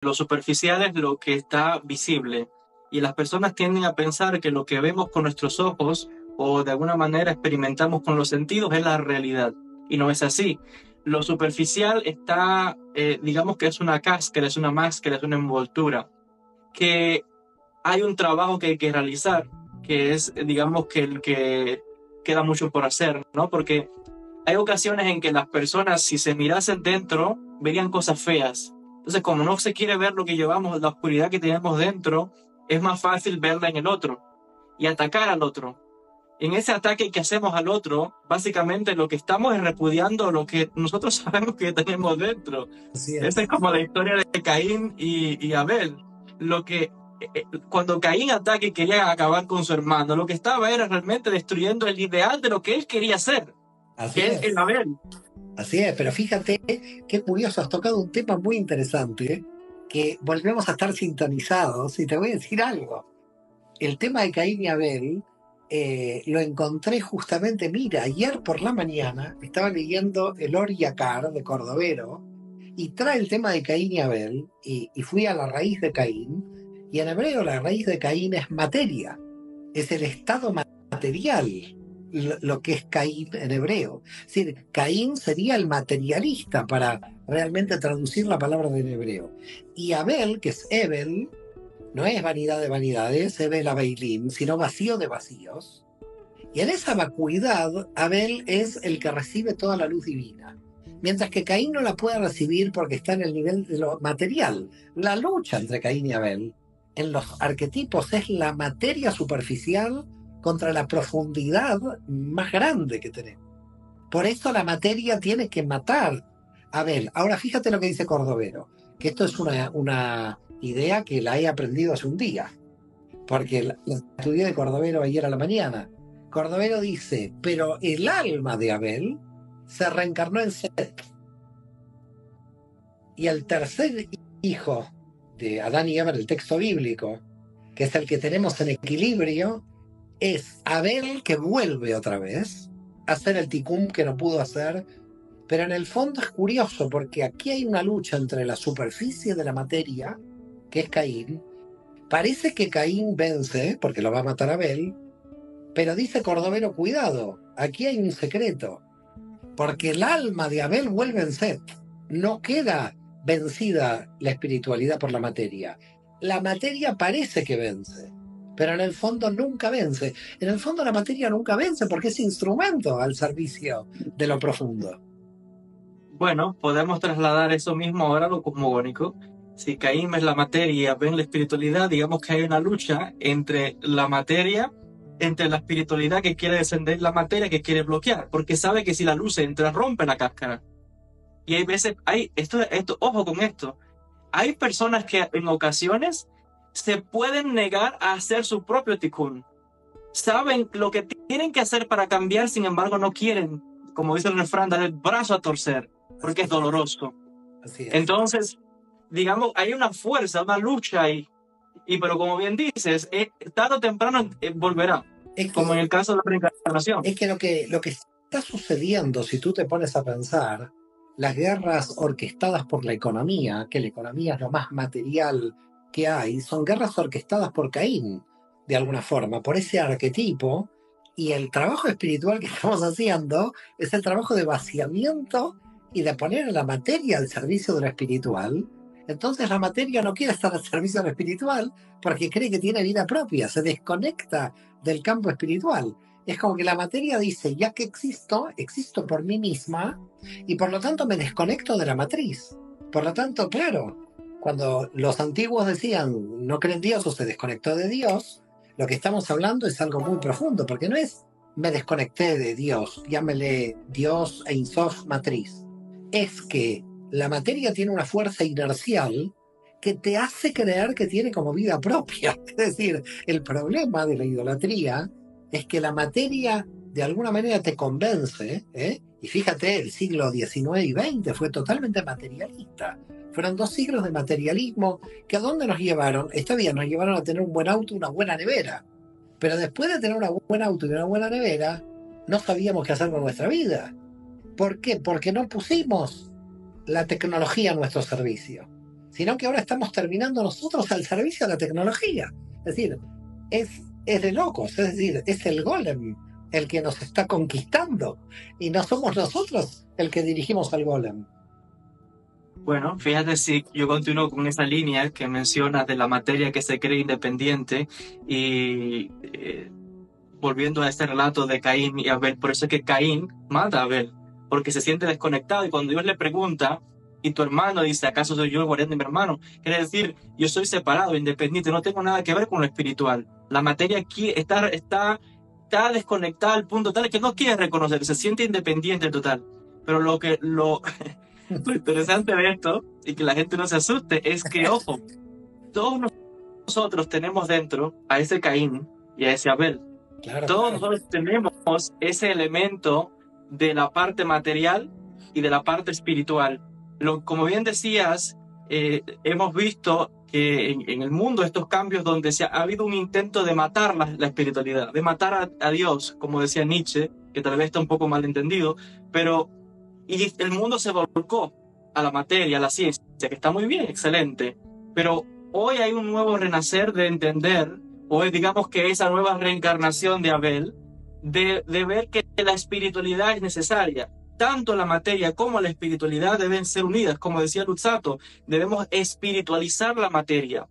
lo superficial es lo que está visible y las personas tienden a pensar que lo que vemos con nuestros ojos o de alguna manera experimentamos con los sentidos es la realidad y no es así. Lo superficial está, digamos que es una cáscara, es una máscara, es una envoltura, que hay un trabajo que hay que realizar, que es, digamos, que el que queda mucho por hacer, ¿no? Porque hay ocasiones en que las personas, si se mirasen dentro, verían cosas feas. Entonces, como no se quiere ver lo que llevamos, la oscuridad que tenemos dentro, es más fácil verla en el otro y atacar al otro. En ese ataque que hacemos al otro, básicamente lo que estamos es repudiando lo que nosotros sabemos que tenemos dentro. Así Esa es. es como la historia de Caín y Abel. Lo que, cuando Caín ataca y quería acabar con su hermano, lo que estaba era realmente destruyendo el ideal de lo que él quería ser, Así que es el es. Abel. Así es, pero fíjate qué curioso, has tocado un tema muy interesante, que volvemos a estar sintonizados, y te voy a decir algo. El tema de Caín y Abel lo encontré justamente, mira, ayer por la mañana estaba leyendo el Oriacar de Cordovero, y trae el tema de Caín y Abel, y fui a la raíz de Caín, y en hebreo la raíz de Caín es materia, es el estado material, lo que es Caín en hebreo. Es decir, Caín sería el materialista para realmente traducir la palabra en hebreo. Y Abel, que es Ebel, no es vanidad de vanidades, Ebel Abeilim, sino vacío de vacíos. Y en esa vacuidad, Abel es el que recibe toda la luz divina. Mientras que Caín no la puede recibir porque está en el nivel de lo material. La lucha entre Caín y Abel en los arquetipos es la materia superficial contra la profundidad más grande que tenemos. Por eso la materia tiene que matar a Abel. Ahora fíjate lo que dice Cordovero, que esto es una idea que la he aprendido hace un día, porque la estudié de Cordovero ayer a la mañana. Cordovero dice, pero el alma de Abel se reencarnó en Set. Y el tercer hijo de Adán y Eva en el texto bíblico, que es el que tenemos en equilibrio, es Abel que vuelve otra vez a hacer el ticum que no pudo hacer. Pero en el fondo es curioso porque aquí hay una lucha entre la superficie de la materia, que es Caín. Parece que Caín vence porque lo va a matar a Abel, pero dice Cordovero, cuidado, aquí hay un secreto, porque el alma de Abel vuelve en Set. No queda vencida la espiritualidad por la materia. La materia parece que vence, pero en el fondo nunca vence. En el fondo la materia nunca vence porque es instrumento al servicio de lo profundo. Bueno, podemos trasladar eso mismo ahora a lo cosmogónico. Si Caín es la materia y Abel la espiritualidad, digamos que hay una lucha entre la materia, entre la espiritualidad que quiere descender y la materia que quiere bloquear, porque sabe que si la luz entra, rompe la cáscara. Y hay veces, ojo con esto, hay personas que en ocasiones se pueden negar a hacer su propio tikkun. Saben lo que tienen que hacer para cambiar, sin embargo no quieren, como dice el refrán, dar el brazo a torcer, porque es doloroso. Así es. Entonces, digamos, hay una fuerza, una lucha ahí, pero como bien dices, tarde o temprano volverá, Es como en que, el caso de la reencarnación. es que lo que está sucediendo, si tú te pones a pensar, las guerras orquestadas por la economía, que la economía es lo más material que hay, son guerras orquestadas por Caín, de alguna forma, por ese arquetipo, y el trabajo espiritual que estamos haciendo es el trabajo de vaciamiento y de poner a la materia al servicio de lo espiritual. Entonces la materia no quiere estar al servicio de lo espiritual porque cree que tiene vida propia, se desconecta del campo espiritual. Es como que la materia dice, ya que existo, existo por mí misma y por lo tanto me desconecto de la matriz. Por lo tanto, claro, cuando los antiguos decían no creen en Dios o se desconectó de Dios, lo que estamos hablando es algo muy profundo, porque no es me desconecté de Dios, llámele Dios e Insof matriz. Es que la materia tiene una fuerza inercial que te hace creer que tiene como vida propia. Es decir, el problema de la idolatría es que la materia de alguna manera te convence, ¿eh? Y fíjate, el siglo XIX y XX fue totalmente materialista. Fueron 2 siglos de materialismo que ¿a dónde nos llevaron? Está bien, nos llevaron a tener un buen auto, una buena nevera. Pero después de tener un buen auto y una buena nevera, no sabíamos qué hacer con nuestra vida. ¿Por qué? Porque no pusimos la tecnología a nuestro servicio. sino que ahora estamos terminando nosotros al servicio de la tecnología. Es decir, es de locos, es decir, es el golem el que nos está conquistando y no somos nosotros el que dirigimos al golem. Bueno, fíjate si yo continúo con esa línea que mencionas de la materia que se cree independiente y volviendo a este relato de Caín y Abel, por eso es que Caín mata a Abel, porque se siente desconectado y cuando Dios le pregunta y tu hermano dice, ¿acaso soy yo el guardián de mi hermano? Quiere decir, yo soy separado, independiente, no tengo nada que ver con lo espiritual. La materia aquí está desconectada al punto tal que no quiere reconocer, se siente independiente total. Pero lo interesante de esto, y que la gente no se asuste, es que, ojo, todos nosotros tenemos dentro a ese Caín y a ese Abel. Claro, Todos claro. nosotros tenemos ese elemento de la parte material y de la parte espiritual. Como bien decías, hemos visto que en el mundo estos cambios donde ha habido un intento de matar la espiritualidad, de matar a Dios, como decía Nietzsche, que tal vez está un poco mal entendido, pero y el mundo se volcó a la materia, a la ciencia, que está muy bien, excelente, pero hoy hay un nuevo renacer de entender, hoy digamos que esa nueva reencarnación de Abel, de ver que la espiritualidad es necesaria. Tanto la materia como la espiritualidad deben ser unidas, como decía Luzzatto, debemos espiritualizar la materia.